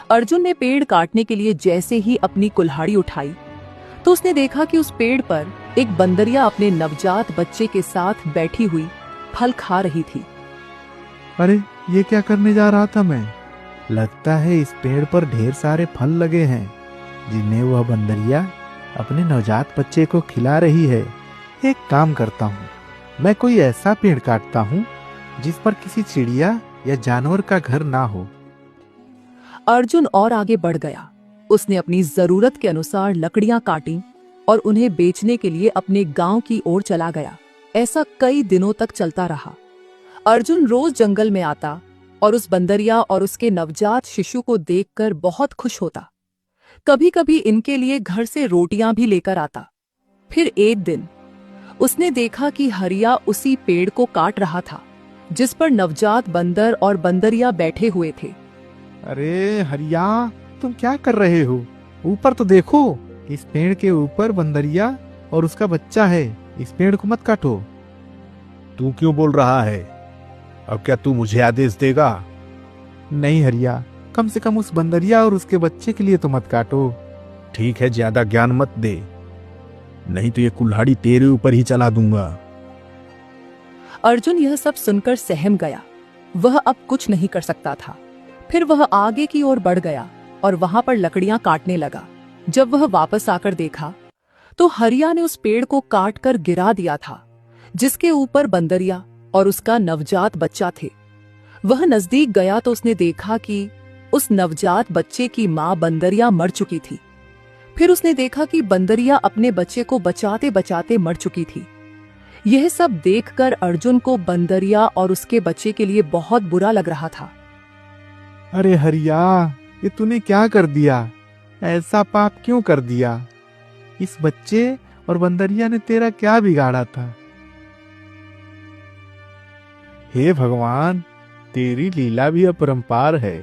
अर्जुन ने पेड़ काटने के लिए जैसे ही अपनी कुल्हाड़ी उठाई तो उसने देखा कि उस पेड़ पर एक बंदरिया अपने नवजात बच्चे के साथ बैठी हुई फल खा रही थी। अरे ये क्या करने जा रहा था मैं? लगता है इस पेड़ पर ढेर सारे फल लगे हैं जिन्हें वह बंदरिया अपने नवजात बच्चे को खिला रही है। एक काम करता हूँ, मैं कोई ऐसा पेड़ काटता हूँ जिस पर किसी चिड़िया या जानवर का घर ना हो। अर्जुन और आगे बढ़ गया। उसने अपनी जरूरत के अनुसार लकड़ियां काटी और उन्हें बेचने के लिए अपने गांव की ओर चला गया। ऐसा कई दिनों तक चलता रहा। अर्जुन रोज जंगल में आता और उस बंदरिया और उसके नवजात शिशु को देखकर बहुत खुश होता। कभी कभी इनके लिए घर से रोटियां भी लेकर आता। फिर एक दिन उसने देखा कि हरिया उसी पेड़ को काट रहा था जिस पर नवजात बंदर और बंदरिया बैठे हुए थे। अरे हरिया, तुम क्या कर रहे हो? ऊपर तो देखो, इस पेड़ के ऊपर बंदरिया और उसका बच्चा है। इस पेड़ को मत काटो। तू क्यों बोल रहा है? अब क्या तू मुझे आदेश देगा? नहीं हरिया, कम से कम उस बंदरिया और उसके बच्चे के लिए तो मत काटो। ठीक है, ज्यादा ज्ञान मत दे, नहीं तो ये कुल्हाड़ी तेरे ऊपर ही चला दूंगा। अर्जुन यह सब सुनकर सहम गया। वह अब कुछ नहीं कर सकता था। फिर वह आगे की ओर बढ़ गया और वहां पर लकड़ियां काटने लगा। जब वह वापस आकर देखा तो हरिया ने उस पेड़ को काट कर गिरा दिया था जिसके ऊपर बंदरिया और उसका नवजात बच्चा थे। वह नजदीक गया तो उसने देखा कि उस नवजात बच्चे की मां बंदरिया मर चुकी थी। फिर उसने देखा कि बंदरिया अपने बच्चे को बचाते बचाते मर चुकी थी। यह सब देखकर अर्जुन को बंदरिया और उसके बच्चे के लिए बहुत बुरा लग रहा था। अरे हरिया, ये तूने क्या कर दिया? ऐसा पाप क्यों कर दिया? इस बच्चे और बंदरिया ने तेरा क्या बिगाड़ा था? हे भगवान, तेरी लीला भी अपरंपार है।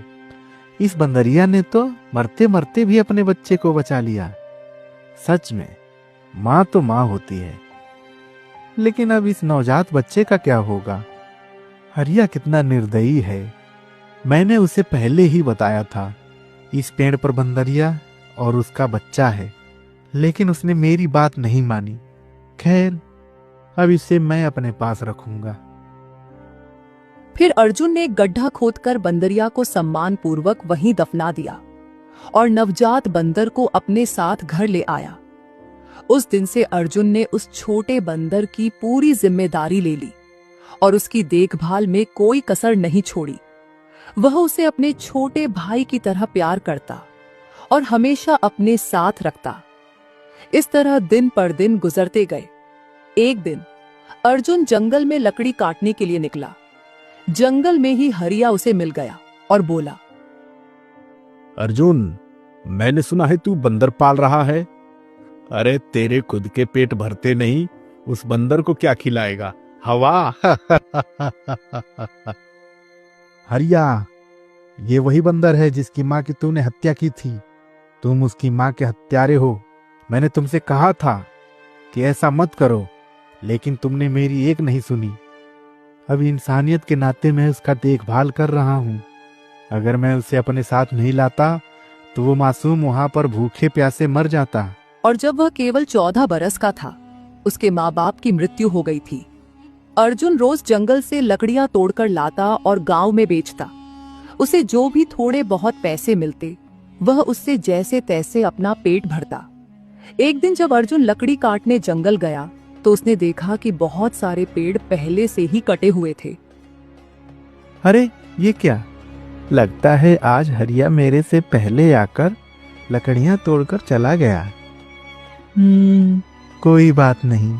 इस बंदरिया ने तो मरते मरते भी अपने बच्चे को बचा लिया। सच में माँ तो माँ होती है। लेकिन अब इस नवजात बच्चे का क्या होगा? हरिया कितना निर्दयी है। मैंने उसे पहले ही बताया था इस पेड़ पर बंदरिया और उसका बच्चा है, लेकिन उसने मेरी बात नहीं मानी। खैर, अब इसे मैं अपने पास रखूंगा। फिर अर्जुन ने एक गड्ढा खोदकर बंदरिया को सम्मान पूर्वक वहीं दफना दिया और नवजात बंदर को अपने साथ घर ले आया। उस दिन से अर्जुन ने उस छोटे बंदर की पूरी जिम्मेदारी ले ली और उसकी देखभाल में कोई कसर नहीं छोड़ी। वह उसे अपने छोटे भाई की तरह प्यार करता और हमेशा अपने साथ रखता। इस तरह दिन पर दिन गुजरते गए। एक दिन अर्जुन जंगल में लकड़ी काटने के लिए निकला। जंगल में ही हरिया उसे मिल गया और बोला, अर्जुन, मैंने सुना है तू बंदर पाल रहा है। अरे तेरे खुद के पेट भरते नहीं, उस बंदर को क्या खिलाएगा? हवा। हरिया, ये वही बंदर है जिसकी माँ की तूने हत्या की थी। तुम उसकी माँ के हत्यारे हो। मैंने तुमसे कहा था कि ऐसा मत करो, लेकिन तुमने मेरी एक नहीं सुनी। अब इंसानियत के नाते मैं उसका देखभाल कर रहा हूँ। अगर मैं उसे अपने साथ नहीं लाता तो वो मासूम वहां पर भूखे प्यासे मर जाता। और जब वह केवल 14 बरस का था, उसके माँ बाप की मृत्यु हो गई थी। अर्जुन रोज जंगल से लकड़ियां तोड़कर लाता और गांव में बेचता। उसे जो भी थोड़े बहुत पैसे मिलते, वह उससे जैसे तैसे अपना पेट भरता। एक दिन जब अर्जुन लकड़ी काटने जंगल गया तो उसने देखा कि बहुत सारे पेड़ पहले से ही कटे हुए थे। अरे ये क्या? लगता है आज हरिया मेरे से पहले आकर लकड़ियां तोड़कर चला गया। कोई बात नहीं।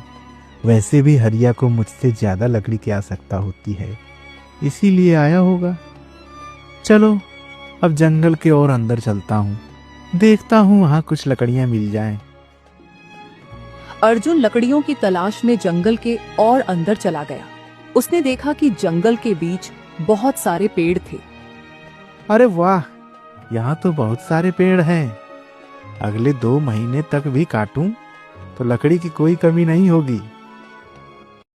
वैसे भी हरिया को मुझसे ज्यादा लकड़ी की आवश्यकता होती है, इसीलिए आया होगा। चलो अब जंगल के और अंदर चलता हूँ, देखता हूँ वहां कुछ लकड़ियां मिल जाएं। अर्जुन लकड़ियों की तलाश में जंगल के और अंदर चला गया। उसने देखा कि जंगल के बीच बहुत सारे पेड़ थे। अरे वाह, यहाँ तो बहुत सारे पेड़ हैं। अगले 2 महीने तक भी काटूं तो लकड़ी की कोई कमी नहीं होगी।